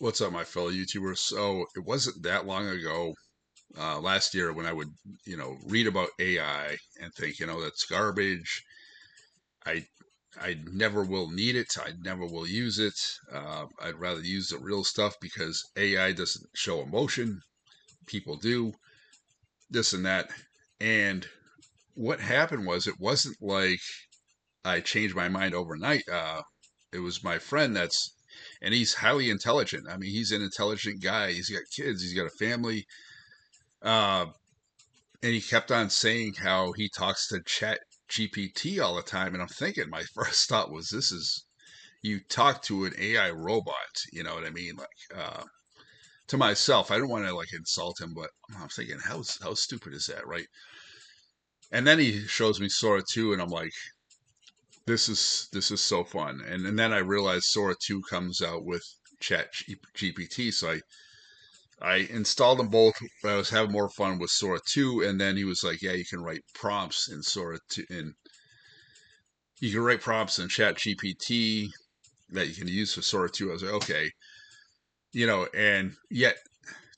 What's up, my fellow YouTubers? So it wasn't that long ago, last year, when I would, read about AI and think, that's garbage. I I never will need it. I never will use it. I'd rather use the real stuff because AI doesn't show emotion. People do this and that. And what happened was, it wasn't like I changed my mind overnight. It was my friend and he's highly intelligent. I mean, he's an intelligent guy. He's got kids. He's got a family. Uh, and he kept on saying how he talks to Chat GPT all the time. And I'm thinking, my first thought was, you talk to an AI robot. You know what I mean? To myself, I don't want to like insult him, but I'm thinking, how stupid is that, right? And then he shows me Sora 2, and I'm like, this is so fun. And then I realized Sora 2 comes out with Chat GPT, so I installed them both, but I was having more fun with Sora 2. And then he was like, yeah, you can write prompts in Sora 2, and you can write prompts in Chat GPT that you can use for Sora 2. I was like, okay, and yet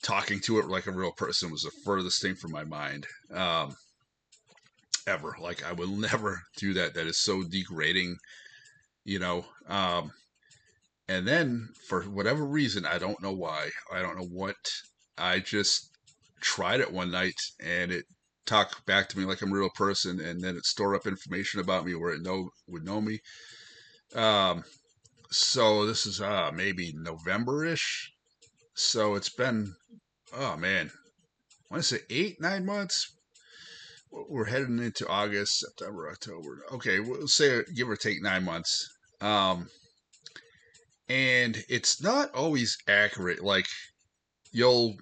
talking to it like a real person was the furthest thing from my mind, ever. Like, I will never do that. That is so degrading, you know. And then, for whatever reason, I don't know why, I don't know what, I just tried it one night, and it talked back to me like I'm a real person, and then it stored up information about me where it would know me. Um, so this is maybe November-ish. So it's been, oh man, I want to say 8, 9 months. We're heading into August, September, October. Okay, we'll say give or take 9 months. Um, and it's not always accurate. Like, you'll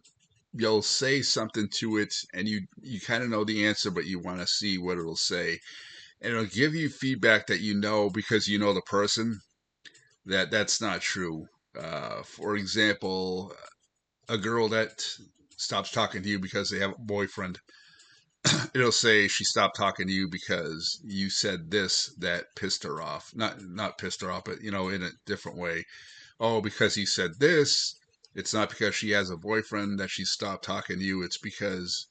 you'll say something to it, and you kind of know the answer, but you want to see what it'll say, and it'll give you feedback that because you know the person, that's not true. For example, a girl that stops talking to you because they have a boyfriend, it'll say she stopped talking to you because you said this that pissed her off. Not pissed her off, but in a different way. Oh, because you said this, it's not because she has a boyfriend that she stopped talking to you. It's because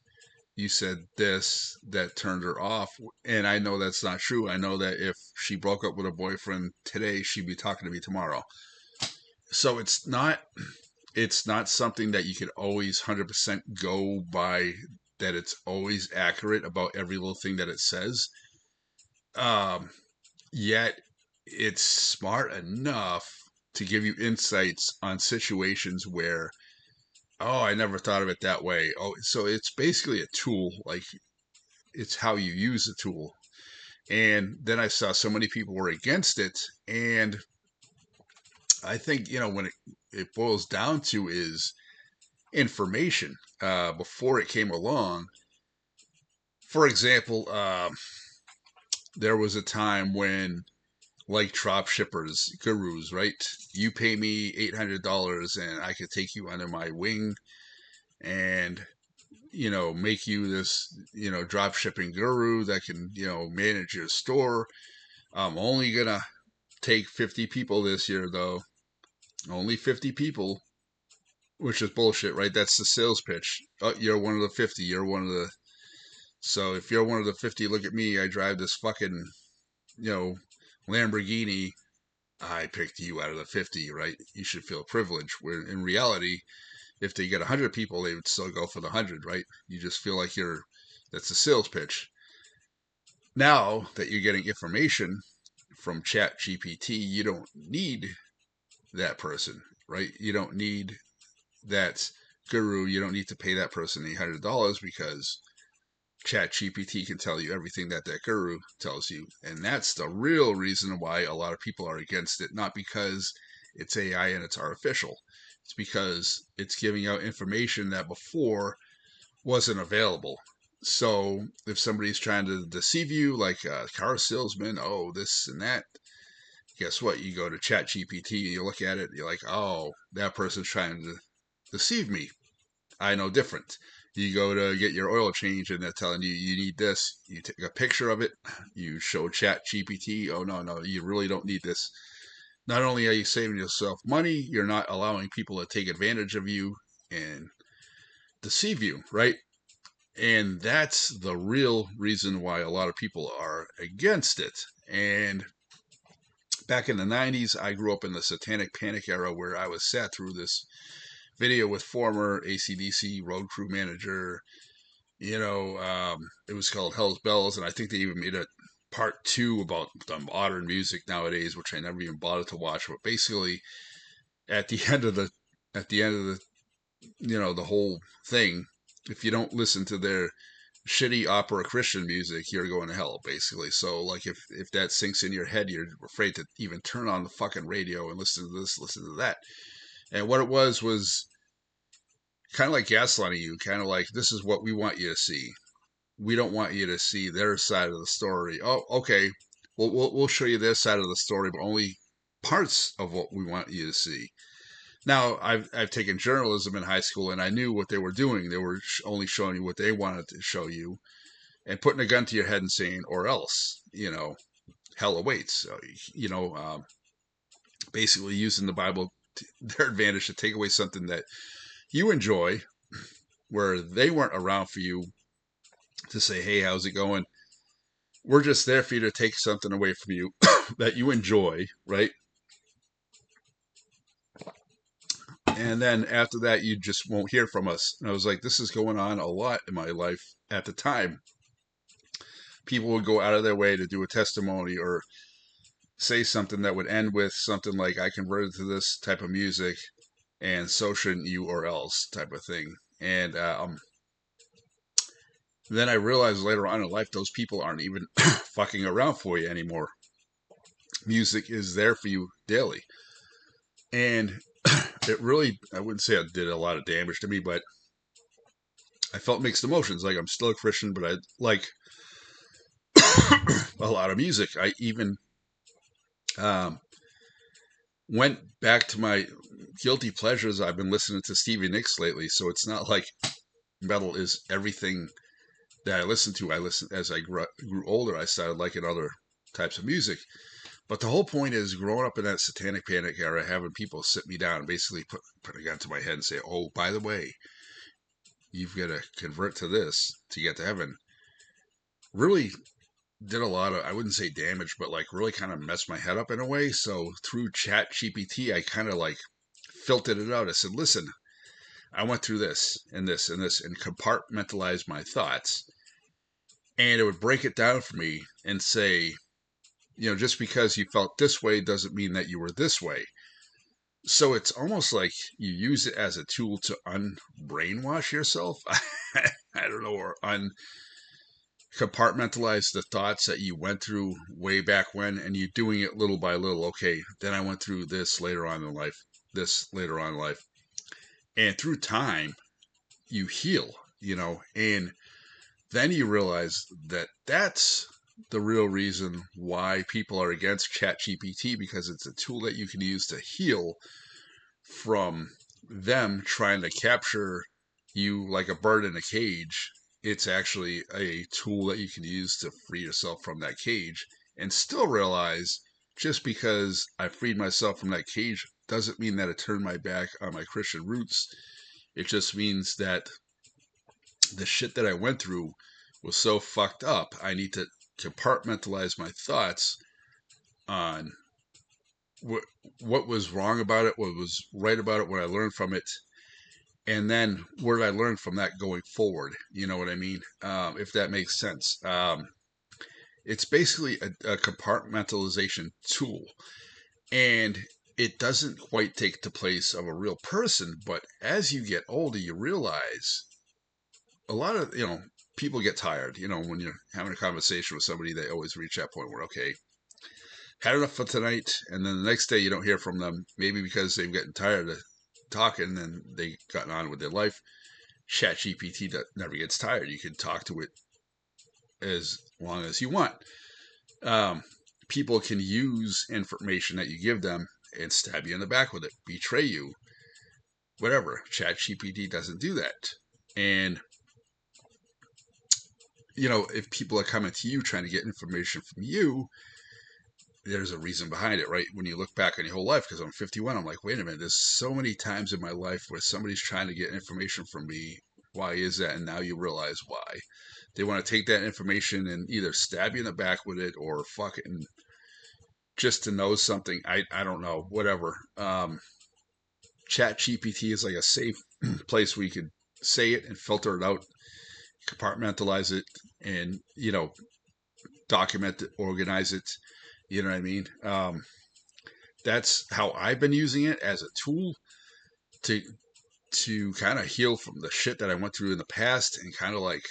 you said this that turned her off. And I know that's not true. I know that if she broke up with a boyfriend today, she'd be talking to me tomorrow. So it's not something that you could always 100% go by, that it's always accurate about every little thing that it says. Um, Yet it's smart enough to give you insights on situations where, oh, I never thought of it that way. Oh, so it's basically a tool. Like, it's how you use the tool. And then I saw so many people were against it. And I think, when it boils down to is information. Before it came along, for example, there was a time when, like, drop shippers, gurus, right? You pay me $800 and I could take you under my wing and, make you this, drop shipping guru that can, manage your store. I'm only gonna take 50 people this year, though. Only 50 people, which is bullshit, right? That's the sales pitch. Oh, you're one of the 50. You're one of the. So if you're one of the 50, look at me. I drive this fucking, you know, Lamborghini. I picked you out of the 50, right? You should feel privileged. Where in reality, if they get 100 people, they would still go for the 100, right? You just feel like that's a sales pitch. Now that you're getting information from Chat GPT, you don't need that person, right? You don't need that guru. You don't need to pay that person $800 because Chat GPT can tell you everything that guru tells you. And that's the real reason why a lot of people are against it. Not because it's AI and it's artificial. It's because it's giving out information that before wasn't available. So if somebody's trying to deceive you, like a car salesman, oh, this and that, guess what? You go to Chat GPT, you look at it, you're like, oh, that person's trying to deceive me. I know different. You go to get your oil change and they're telling you need this. You take a picture of it. You show Chat GPT. Oh, no, you really don't need this. not only are you saving yourself money, you're not allowing people to take advantage of you and deceive you, right? And that's the real reason why a lot of people are against it. And back in the 90s, I grew up in the satanic panic era where I was sat through this video with former ACDC road crew manager. It was called Hell's Bells, and I think they even made a part two about the modern music nowadays, which I never even bothered to watch. But basically, at the end of the at the end of the whole thing, if you don't listen to their shitty opera Christian music, you're going to hell, basically. So, like, if that sinks in your head, you're afraid to even turn on the fucking radio and listen to this, listen to that. And what it was kind of like gaslighting you, kind of like, this is what we want you to see. We don't want you to see their side of the story. Oh, okay. Well, we'll show you their side of the story, but only parts of what we want you to see. Now, I've taken journalism in high school, and I knew what they were doing. They were only showing you what they wanted to show you, and putting a gun to your head and saying, "Or else," hell awaits. Basically using the Bible to their advantage to take away something that you enjoy, where they weren't around for you to say, "Hey, how's it going?" We're just there for you to take something away from you that you enjoy, right? And then after that, you just won't hear from us. And I was like, this is going on a lot in my life at the time. People would go out of their way to do a testimony or say something that would end with something like, I converted to this type of music, and so shouldn't you, or else, type of thing. And then I realized later on in life, those people aren't even fucking around for you anymore. Music is there for you daily. And it really, I wouldn't say it did a lot of damage to me, but I felt mixed emotions. Like, I'm still a Christian, but I like a lot of music. I even um, went back to my guilty pleasures. I've been listening to Stevie Nicks lately, so it's not like metal is everything that I listen to. I listen as I grew older. I started liking other types of music. But the whole point is, growing up in that satanic panic era, having people sit me down and basically put a gun to my head and say, "Oh, by the way, you've got to convert to this to get to heaven," really did a lot of, I wouldn't say damage, but like really kind of messed my head up in a way. So through Chat GPT, I kind of like filtered it out. I said, listen, I went through this and this and this and compartmentalized my thoughts. And it would break it down for me and say, just because you felt this way doesn't mean that you were this way. So it's almost like you use it as a tool to unbrainwash yourself. I don't know, or compartmentalize the thoughts that you went through way back when, and you're doing it little by little. Okay, then I went through this later on in life, this later on in life. And through time, you heal, and then you realize that that's the real reason why people are against ChatGPT, because it's a tool that you can use to heal from them trying to capture you like a bird in a cage. It's actually a tool that you can use to free yourself from that cage, and still realize, just because I freed myself from that cage doesn't mean that it turned my back on my Christian roots. It just means that the shit that I went through was so fucked up. I need to compartmentalize my thoughts on what was wrong about it, what was right about it, what I learned from it, and then what did I learn from that going forward? You know what I mean? If that makes sense. It's basically a compartmentalization tool, and it doesn't quite take the place of a real person. But as you get older, you realize a lot of people get tired. When you're having a conversation with somebody, they always reach that point where, okay, had enough for tonight, and then the next day you don't hear from them, maybe because they've gotten tired of talking and they gotten on with their life. Chat GPT never gets tired. You can talk to it as long as you want. Um, People can use information that you give them and stab you in the back with it, betray you, whatever. Chat GPT doesn't do that. And if people are coming to you trying to get information from you, there's a reason behind it, right? When you look back on your whole life, because I'm 51, I'm like, wait a minute, there's so many times in my life where somebody's trying to get information from me. Why is that? And now you realize why. They want to take that information and either stab you in the back with it or fucking just to know something. I don't know, whatever. Chat GPT is like a safe place where you could say it and filter it out, compartmentalize it, and, document it, organize it. You know what I mean? That's how I've been using it as a tool to kind of heal from the shit that I went through in the past and kind of like,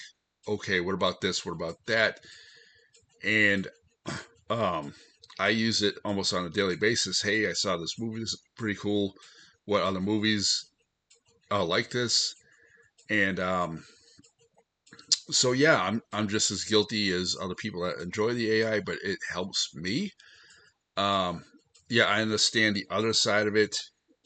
okay, what about this? What about that? And um, I use it almost on a daily basis. Hey, I saw this movie. This is pretty cool. What other movies like this? And so yeah, I'm just as guilty as other people that enjoy the AI, but it helps me. Um, yeah, I understand the other side of it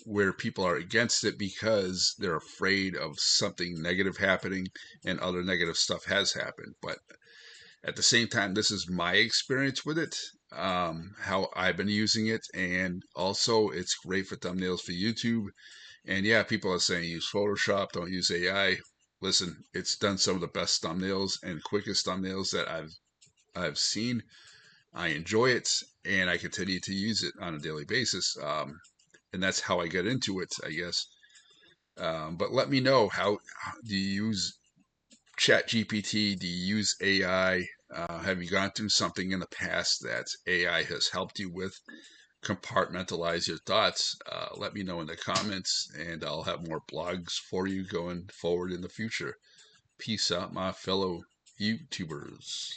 where people are against it because they're afraid of something negative happening and other negative stuff has happened. But at the same time, this is my experience with it, how I've been using it. And also, it's great for thumbnails for YouTube. And yeah, people are saying use Photoshop, don't use AI. Listen, it's done some of the best thumbnails and quickest thumbnails that I've seen. I enjoy it, and I continue to use it on a daily basis. And that's how I get into it, I guess. But let me know, how do you use Chat GPT? Do you use AI? Have you gone through something in the past that AI has helped you with? Compartmentalize your thoughts. Let me know in the comments, and I'll have more blogs for you going forward in the future. Peace out, my fellow YouTubers.